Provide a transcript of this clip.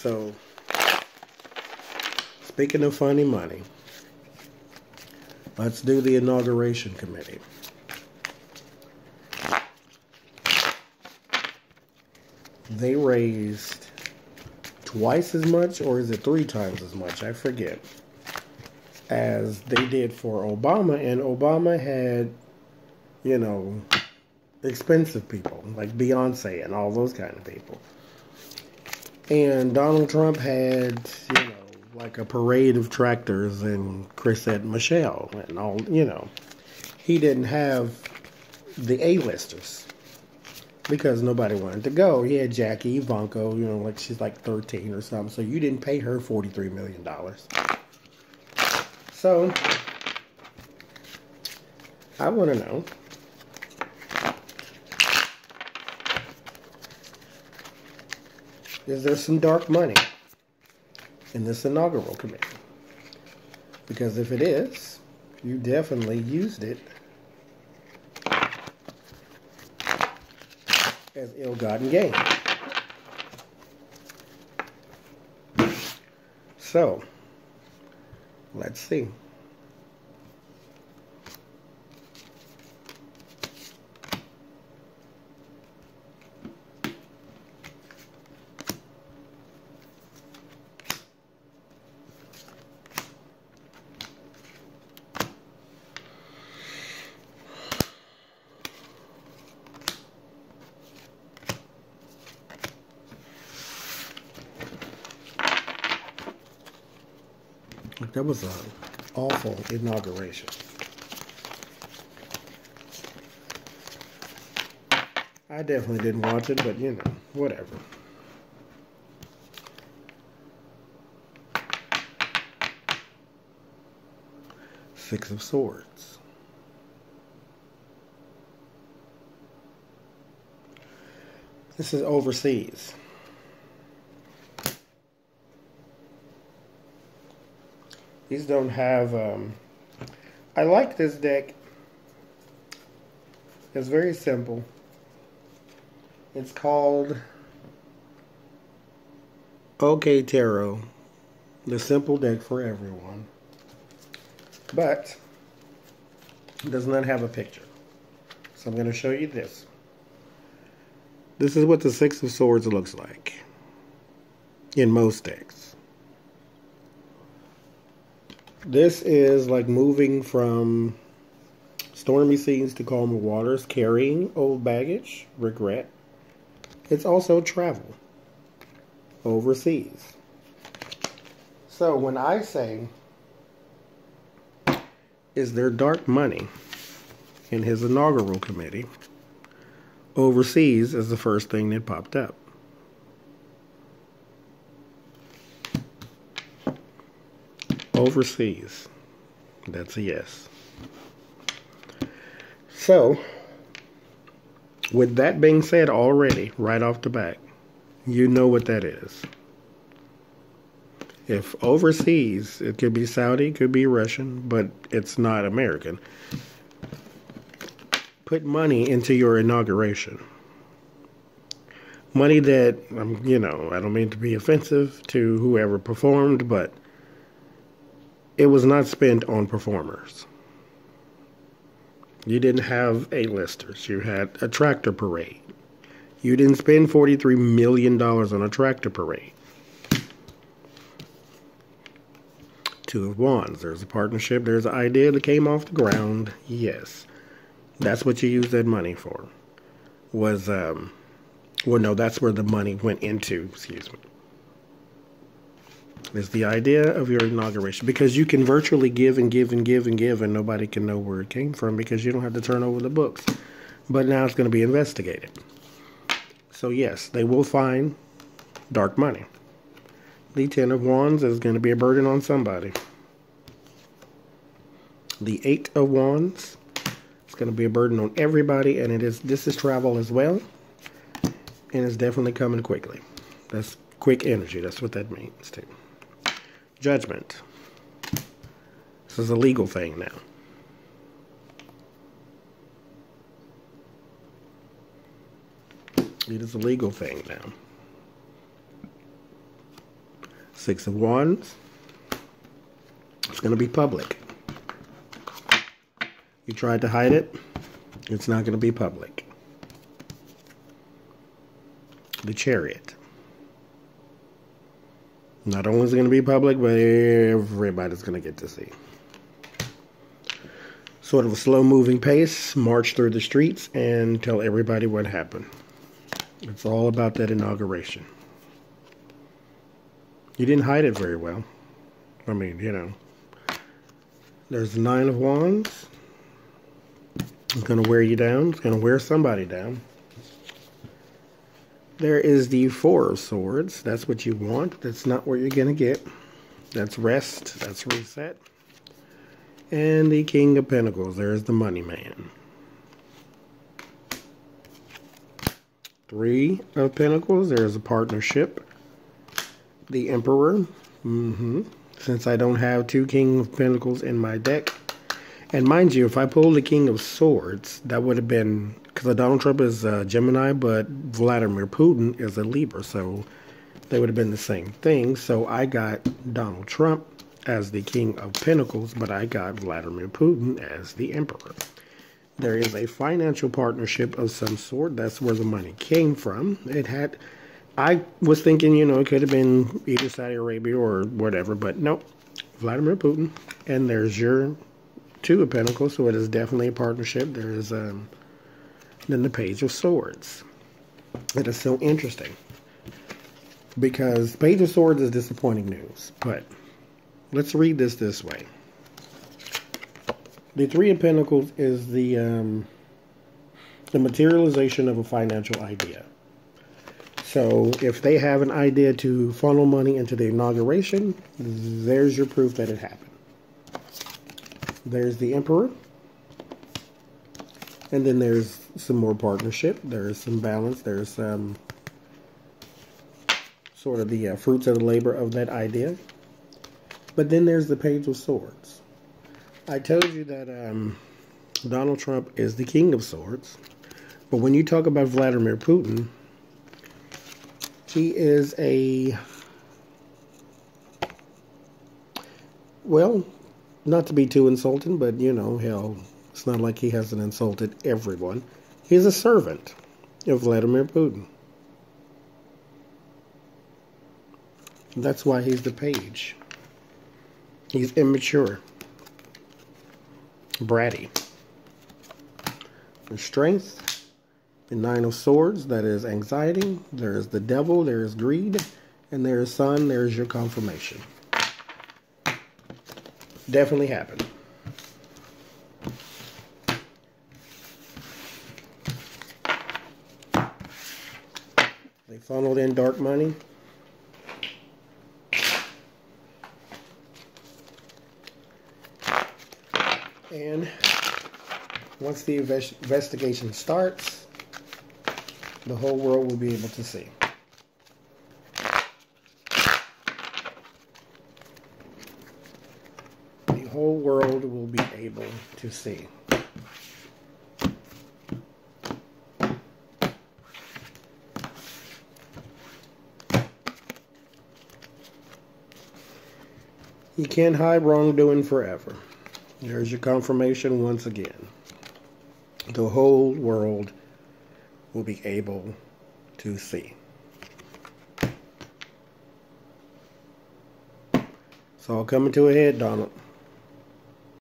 So, speaking of funny money, let's do the inauguration committee. They raised twice as much, or is it 3 times as much? I forget. As they did for Obama, and Obama had, you know, expensive people like Beyonce and all those kind of people. And Donald Trump had, you know, like a parade of tractors and Chrisette Michelle and all, you know. He didn't have the A-listers because nobody wanted to go. He had Jackie Ivanko, you know, like she's like 13 or something. So you didn't pay her $43 million. So, I want to know, is there some dark money in this inaugural committee? Because if it is, you definitely used it as ill-gotten gain. So, let's see. That was an awful inauguration. I definitely didn't watch it, but you know, whatever. Six of Swords. This is overseas. These don't have, I like this deck. It's very simple. It's called OK Tarot, the simple deck for everyone. But it does not have a picture. So I'm going to show you this. This is what the Six of Swords looks like in most decks. This is like moving from stormy seas to calmer waters, carrying old baggage, regret. It's also travel overseas. So when I say, is there dark money in his inaugural committee, overseas is the first thing that popped up. Overseas. That's a yes. So, with that being said already, right off the bat, you know what that is. If overseas, it could be Saudi, it could be Russian, but it's not American. Put money into your inauguration. Money that, you know, I don't mean to be offensive to whoever performed, but it was not spent on performers. You didn't have A-listers. You had a tractor parade. You didn't spend $43 million on a tractor parade. Two of Wands. There's a partnership. There's an idea that came off the ground. Yes. That's what you used that money for. Was, well, no, that's where the money went into, excuse me. Is the idea of your inauguration. Because you can virtually give and give and give and give and nobody can know where it came from because you don't have to turn over the books. But now it's going to be investigated. So yes, they will find dark money. The Ten of Wands is going to be a burden on somebody. The Eight of Wands is going to be a burden on everybody, and this is travel as well. And it's definitely coming quickly. That's quick energy. That's what that means too. Judgment. This is a legal thing now. It is a legal thing now. Six of Wands. It's going to be public. You tried to hide it. It's not going to be public. The Chariot. Not only is it going to be public, but everybody's going to get to see. Sort of a slow-moving pace. March through the streets and tell everybody what happened. It's all about that inauguration. You didn't hide it very well. I mean, you know. There's the Nine of Wands. It's going to wear you down. It's going to wear somebody down. There is the Four of Swords. That's what you want. That's not what you're going to get. That's rest. That's reset. And the King of Pentacles. There's the Money Man. Three of Pentacles. There's a partnership. The Emperor. Since I don't have two King of Pentacles in my deck. And mind you, if I pulled the King of Swords, that would have been... Because Donald Trump is Gemini, but Vladimir Putin is a Libra. So they would have been the same thing. So I got Donald Trump as the King of Pentacles, but I got Vladimir Putin as the Emperor. There is a financial partnership of some sort. That's where the money came from. It had... I was thinking, you know, it could have been either Saudi Arabia or whatever, but nope. Vladimir Putin. And there's your Two of Pentacles, so it is definitely a partnership. There is then the Page of Swords. It is so interesting because Page of Swords is disappointing news, but let's read this way. The Three of Pentacles is the materialization of a financial idea. So if they have an idea to funnel money into the inauguration, there's your proof that it happened. There's the Emperor. And then there's some more partnership. There's some balance. There's some sort of the fruits of the labor of that idea. But then there's the Page of Swords. I told you that Donald Trump is the King of Swords. But when you talk about Vladimir Putin... He is a, well, not to be too insulting, but, you know, hell, it's not like he hasn't insulted everyone. He's a servant of Vladimir Putin. That's why he's the Page. He's immature. Bratty. For strength. The Nine of Swords, that is anxiety. There's the Devil, there's greed, and there's Sun, there's your confirmation. Definitely happened. They funneled in dark money. And once the investigation starts, the whole world will be able to see. The whole world will be able to see. You can't hide wrongdoing forever. There's your confirmation once again. The whole world will be able to see. It's all coming to a head, Donald.